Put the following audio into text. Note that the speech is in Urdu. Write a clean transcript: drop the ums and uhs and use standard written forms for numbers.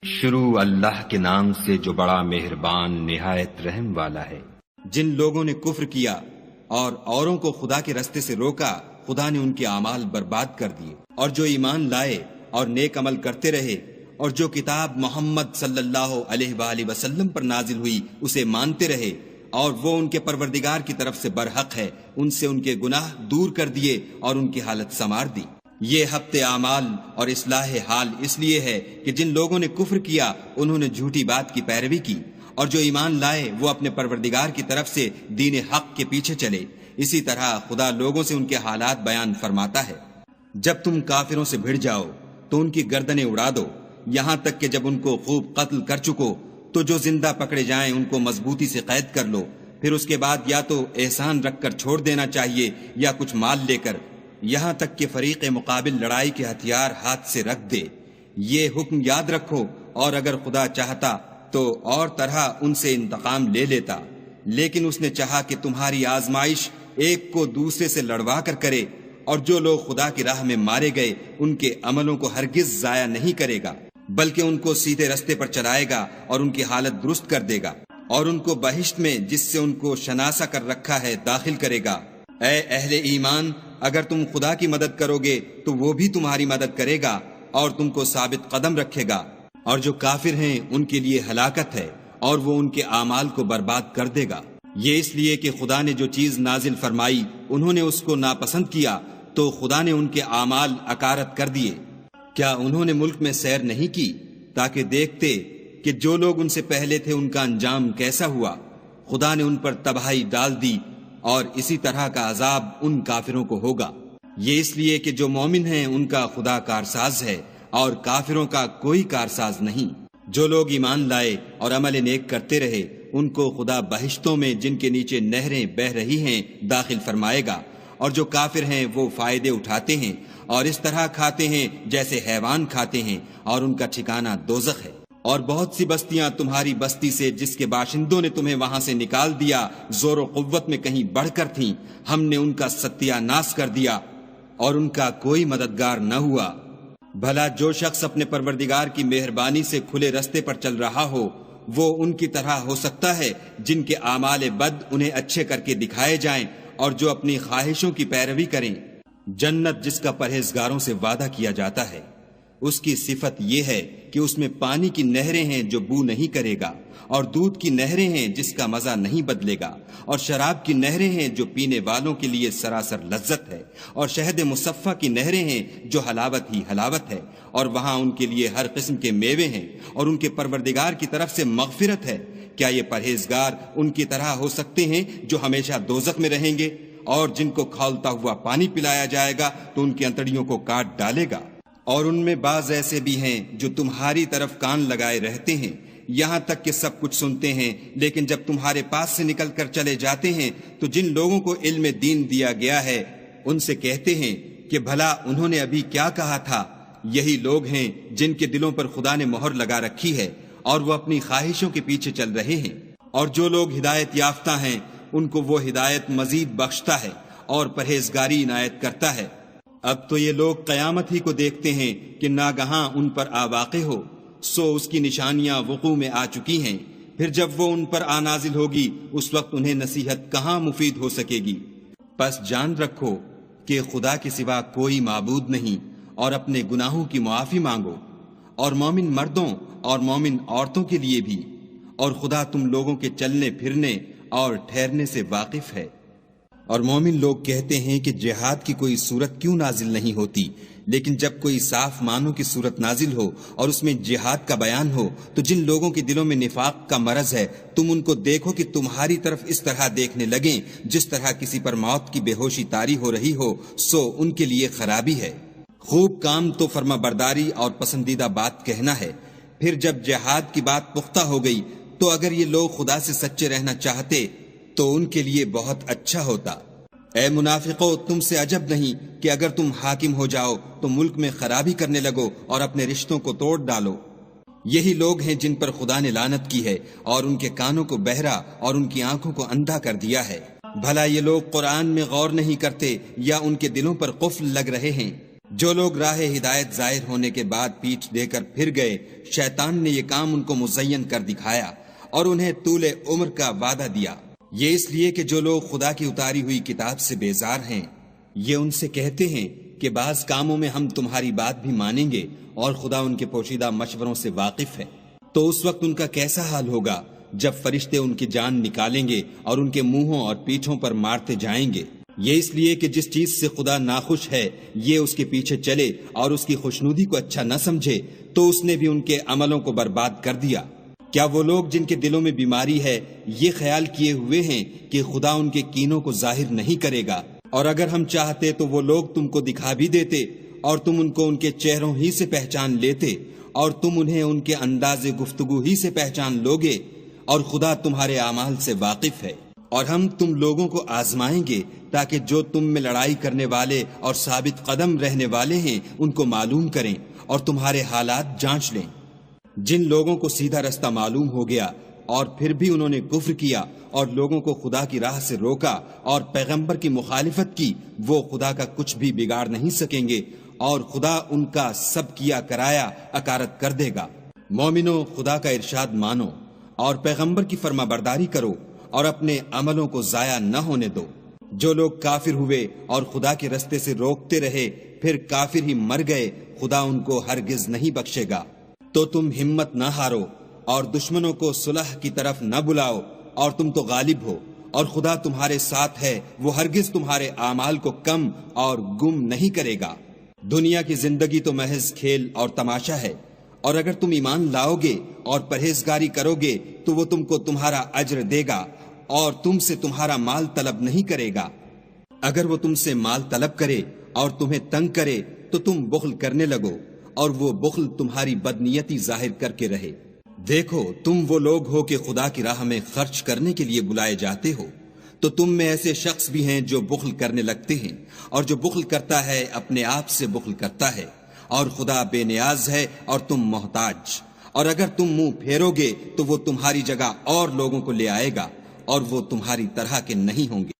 شروع اللہ کے نام سے جو بڑا مہربان نہایت رحم والا ہے۔ جن لوگوں نے کفر کیا اور اوروں کو خدا کے رستے سے روکا، خدا نے ان کے اعمال برباد کر دیے، اور جو ایمان لائے اور نیک عمل کرتے رہے اور جو کتاب محمد صلی اللہ علیہ وآلہ وسلم پر نازل ہوئی اسے مانتے رہے اور وہ ان کے پروردگار کی طرف سے برحق ہے، ان سے ان کے گناہ دور کر دیے اور ان کی حالت سنوار دی۔ یہ ہفتے اعمال اور اصلاح حال اس لیے ہے کہ جن لوگوں نے کفر کیا انہوں نے جھوٹی بات کی پیروی کی، اور جو ایمان لائے وہ اپنے پروردگار کی طرف سے دین حق کے پیچھے چلے۔ اسی طرح خدا لوگوں سے ان کے حالات بیان فرماتا ہے۔ جب تم کافروں سے بھڑ جاؤ تو ان کی گردنیں اڑا دو، یہاں تک کہ جب ان کو خوب قتل کر چکو تو جو زندہ پکڑے جائیں ان کو مضبوطی سے قید کر لو، پھر اس کے بعد یا تو احسان رکھ کر چھوڑ دینا چاہیے یا کچھ مال لے کر، یہاں تک کہ فریق مقابل لڑائی کے ہتھیار ہاتھ سے رکھ دے۔ یہ حکم یاد رکھو، اور اگر خدا چاہتا تو اور طرح ان سے انتقام لے لیتا، لیکن اس نے چاہا کہ تمہاری آزمائش ایک کو دوسرے سے لڑوا کر کرے، اور جو لوگ خدا کی راہ میں مارے گئے ان کے عملوں کو ہرگز ضائع نہیں کرے گا، بلکہ ان کو سیدھے رستے پر چلائے گا اور ان کی حالت درست کر دے گا، اور ان کو بہشت میں جس سے ان کو شناسا کر رکھا ہے داخل کرے گا۔ اے اہل ایمان، اگر تم خدا کی مدد کرو گے تو وہ بھی تمہاری مدد کرے گا اور تم کو ثابت قدم رکھے گا، اور جو کافر ہیں ان کے لیے ہلاکت ہے اور وہ ان کے اعمال کو برباد کر دے گا۔ یہ اس لیے کہ خدا نے جو چیز نازل فرمائی انہوں نے اس کو ناپسند کیا تو خدا نے ان کے اعمال اکارت کر دیے۔ کیا انہوں نے ملک میں سیر نہیں کی تاکہ دیکھتے کہ جو لوگ ان سے پہلے تھے ان کا انجام کیسا ہوا؟ خدا نے ان پر تباہی ڈال دی، اور اسی طرح کا عذاب ان کافروں کو ہوگا۔ یہ اس لیے کہ جو مومن ہیں ان کا خدا کارساز ہے اور کافروں کا کوئی کارساز نہیں۔ جو لوگ ایمان لائے اور عمل نیک کرتے رہے ان کو خدا بہشتوں میں جن کے نیچے نہریں بہہ رہی ہیں داخل فرمائے گا، اور جو کافر ہیں وہ فائدے اٹھاتے ہیں اور اس طرح کھاتے ہیں جیسے حیوان کھاتے ہیں، اور ان کا ٹھکانہ دوزخ ہے۔ اور بہت سی بستیاں تمہاری بستی سے جس کے باشندوں نے تمہیں وہاں سے نکال دیا زور و قوت میں کہیں بڑھ کر تھیں، ہم نے ان کا ستیہ ناش کر دیا اور ان کا کوئی مددگار نہ ہوا۔ بھلا جو شخص اپنے پروردگار کی مہربانی سے کھلے رستے پر چل رہا ہو وہ ان کی طرح ہو سکتا ہے جن کے اعمال بد انہیں اچھے کر کے دکھائے جائیں اور جو اپنی خواہشوں کی پیروی کریں۔ جنت جس کا پرہیزگاروں سے وعدہ کیا جاتا ہے، اس کی صفت یہ ہے کہ اس میں پانی کی نہریں ہیں جو بو نہیں کرے گا، اور دودھ کی نہریں ہیں جس کا مزہ نہیں بدلے گا، اور شراب کی نہریں ہیں جو پینے والوں کے لیے سراسر لذت ہے، اور شہد مصفہ کی نہریں ہیں جو حلاوت ہی حلاوت ہے، اور وہاں ان کے لیے ہر قسم کے میوے ہیں، اور ان کے پروردگار کی طرف سے مغفرت ہے۔ کیا یہ پرہیزگار ان کی طرح ہو سکتے ہیں جو ہمیشہ دوزخ میں رہیں گے، اور جن کو کھولتا ہوا پانی پلایا جائے گا تو ان کی انتڑیوں کو کاٹ ڈالے گا؟ اور ان میں بعض ایسے بھی ہیں جو تمہاری طرف کان لگائے رہتے ہیں، یہاں تک کہ سب کچھ سنتے ہیں، لیکن جب تمہارے پاس سے نکل کر چلے جاتے ہیں تو جن لوگوں کو علم دین دیا گیا ہے ان سے کہتے ہیں کہ بھلا انہوں نے ابھی کیا کہا تھا؟ یہی لوگ ہیں جن کے دلوں پر خدا نے مہر لگا رکھی ہے اور وہ اپنی خواہشوں کے پیچھے چل رہے ہیں۔ اور جو لوگ ہدایت یافتہ ہیں ان کو وہ ہدایت مزید بخشتا ہے اور پرہیزگاری عنایت کرتا ہے۔ اب تو یہ لوگ قیامت ہی کو دیکھتے ہیں کہ ناگہاں ان پر آ واقع ہو، سو اس کی نشانیاں وقوع میں آ چکی ہیں، پھر جب وہ ان پر آ نازل ہوگی اس وقت انہیں نصیحت کہاں مفید ہو سکے گی۔ پس جان رکھو کہ خدا کے سوا کوئی معبود نہیں، اور اپنے گناہوں کی معافی مانگو، اور مومن مردوں اور مومن عورتوں کے لیے بھی، اور خدا تم لوگوں کے چلنے پھرنے اور ٹھہرنے سے واقف ہے۔ اور مومن لوگ کہتے ہیں کہ جہاد کی کوئی صورت کیوں نازل نہیں ہوتی، لیکن جب کوئی صاف معنوں کی صورت نازل ہو اور اس میں جہاد کا بیان ہو تو جن لوگوں کے دلوں میں نفاق کا مرض ہے تم ان کو دیکھو کہ تمہاری طرف اس طرح دیکھنے لگیں جس طرح کسی پر موت کی بے ہوشی طاری ہو رہی ہو، سو ان کے لیے خرابی ہے۔ خوب کام تو فرما برداری اور پسندیدہ بات کہنا ہے، پھر جب جہاد کی بات پختہ ہو گئی تو اگر یہ لوگ خدا سے سچے رہنا چاہتے تو ان کے لیے بہت اچھا ہوتا۔ اے منافقو، تم سے عجب نہیں کہ اگر تم حاکم ہو جاؤ تو ملک میں خرابی کرنے لگو اور اپنے رشتوں کو توڑ ڈالو۔ یہی لوگ ہیں جن پر خدا نے لعنت کی ہے اور ان کے کانوں کو بہرا اور ان کی آنکھوں کو اندھا کر دیا ہے۔ بھلا یہ لوگ قرآن میں غور نہیں کرتے یا ان کے دلوں پر قفل لگ رہے ہیں؟ جو لوگ راہ ہدایت ظاہر ہونے کے بعد پیٹھ دے کر پھر گئے، شیطان نے یہ کام ان کو مزین کر دکھایا اور انہیں طول عمر کا وعدہ دیا۔ یہ اس لیے کہ جو لوگ خدا کی اتاری ہوئی کتاب سے بیزار ہیں، یہ ان سے کہتے ہیں کہ بعض کاموں میں ہم تمہاری بات بھی مانیں گے اور خدا ان کے پوشیدہ مشوروں سے واقف ہے۔ تو اس وقت ان کا کیسا حال ہوگا جب فرشتے ان کی جان نکالیں گے اور ان کے منہوں اور پیٹھوں پر مارتے جائیں گے۔ یہ اس لیے کہ جس چیز سے خدا ناخوش ہے یہ اس کے پیچھے چلے اور اس کی خوشنودی کو اچھا نہ سمجھے، تو اس نے بھی ان کے عملوں کو برباد کر دیا۔ کیا وہ لوگ جن کے دلوں میں بیماری ہے یہ خیال کیے ہوئے ہیں کہ خدا ان کے کینوں کو ظاہر نہیں کرے گا؟ اور اگر ہم چاہتے تو وہ لوگ تم کو دکھا بھی دیتے اور تم ان کو ان کے چہروں ہی سے پہچان لیتے اور تم انہیں ان کے انداز گفتگو ہی سے پہچان لوگے، اور خدا تمہارے اعمال سے واقف ہے۔ اور ہم تم لوگوں کو آزمائیں گے تاکہ جو تم میں لڑائی کرنے والے اور ثابت قدم رہنے والے ہیں ان کو معلوم کریں اور تمہارے حالات جانچ لیں۔ جن لوگوں کو سیدھا رستہ معلوم ہو گیا اور پھر بھی انہوں نے کفر کیا اور لوگوں کو خدا کی راہ سے روکا اور پیغمبر کی مخالفت کی، وہ خدا کا کچھ بھی بگاڑ نہیں سکیں گے اور خدا ان کا سب کیا کرایا اکارت کر دے گا۔ مومنو، خدا کا ارشاد مانو اور پیغمبر کی فرما برداری کرو اور اپنے عملوں کو ضائع نہ ہونے دو۔ جو لوگ کافر ہوئے اور خدا کے رستے سے روکتے رہے پھر کافر ہی مر گئے، خدا ان کو ہرگز نہیں بخشے گا۔ تو تم ہمت نہ ہارو اور دشمنوں کو صلح کی طرف نہ بلاؤ، اور تم تو غالب ہو اور خدا تمہارے ساتھ ہے، وہ ہرگز تمہارے اعمال کو کم اور گم نہیں کرے گا۔ دنیا کی زندگی تو محض کھیل اور تماشا ہے، اور اگر تم ایمان لاؤ گے اور پرہیزگاری کرو گے تو وہ تم کو تمہارا اجر دے گا اور تم سے تمہارا مال طلب نہیں کرے گا۔ اگر وہ تم سے مال طلب کرے اور تمہیں تنگ کرے تو تم بخل کرنے لگو، اور وہ بخل تمہاری بدنیتی ظاہر کر کے رہے۔ دیکھو، تم وہ لوگ ہو کہ خدا کی راہ میں خرچ کرنے کے لیے بلائے جاتے ہو، تو تم میں ایسے شخص بھی ہیں جو بخل کرنے لگتے ہیں، اور جو بخل کرتا ہے اپنے آپ سے بخل کرتا ہے، اور خدا بے نیاز ہے اور تم محتاج۔ اور اگر تم منہ پھیرو گے تو وہ تمہاری جگہ اور لوگوں کو لے آئے گا، اور وہ تمہاری طرح کے نہیں ہوں گے۔